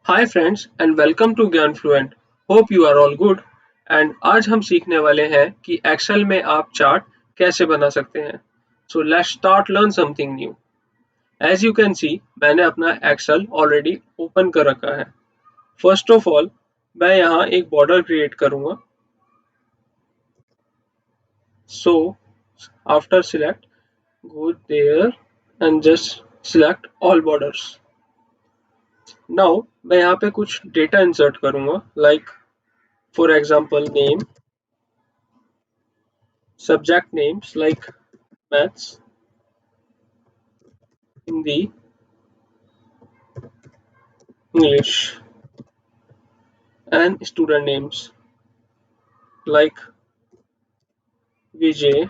Hi friends and welcome to Gyanfluent. Hope you are all good. And आज हम सीखने वाले हैं कि एक्सेल में आप चार्ट कैसे बना सकते हैं। So let's start learn something new. As you can see मैंने अपना एक्सेल ऑलरेडी ओपन कर रखा है। फर्स्ट ऑफ ऑल मैं यहाँ एक बॉर्डर क्रिएट करूँगा। So after select go there and just select all borders. Now मैं यहाँ पे कुछ डेटा इंसर्ट करूँगा like for example name, subject names like maths, Hindi, English, and student names like Vijay,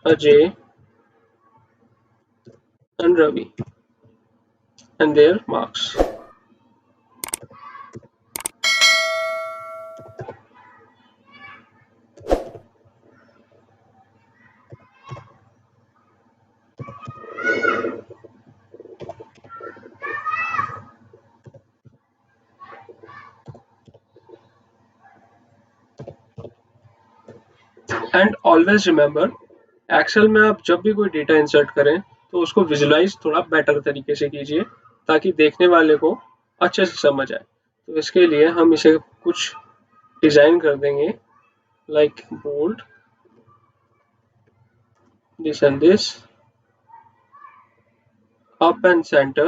Ajay, and Ravi, and their marks. And always remember, Excel में आप जब भी कोई डेटा इंसर्ट करें तो उसको विजुलाइज थोड़ा बेटर तरीके से कीजिए ताकि देखने वाले को अच्छे से समझ आए। तो इसके लिए हम इसे कुछ डिजाइन कर देंगे like bold, this and this, up and center,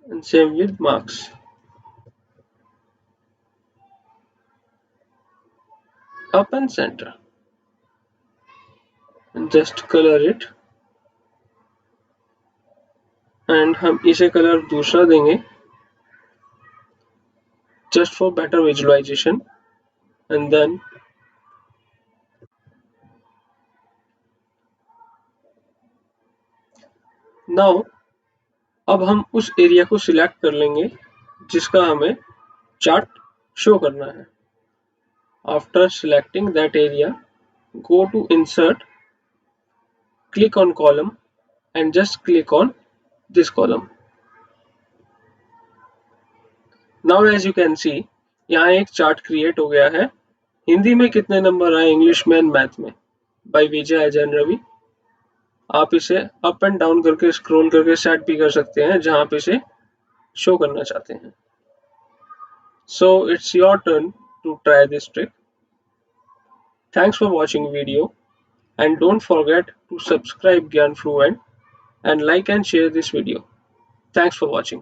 and same with marks, up and center, and just color it. And हम इसे कलर दूसरा देंगे just for better visualization. And then now अब हम उस एरिया को सिलेक्ट कर लेंगे जिसका हमें चार्ट शो करना है। After selecting that area, go to insert, click on column and just click on this column. Now as you can see, यहाँ एक चार्ट क्रिएट हो गया है। हिंदी में कितने नंबर आए, इंग्लिश में एंड मैथ में, बाय विजय, अजय एंड रवि। आप इसे अप एंड डाउन करके स्क्रॉल करके सेट भी कर सकते हैं जहां पे इसे शो करना चाहते हैं। So it's your turn to try this trick. Thanks for watching video and don't forget to subscribe Gyan fluent and like and share this video. Thanks for watching.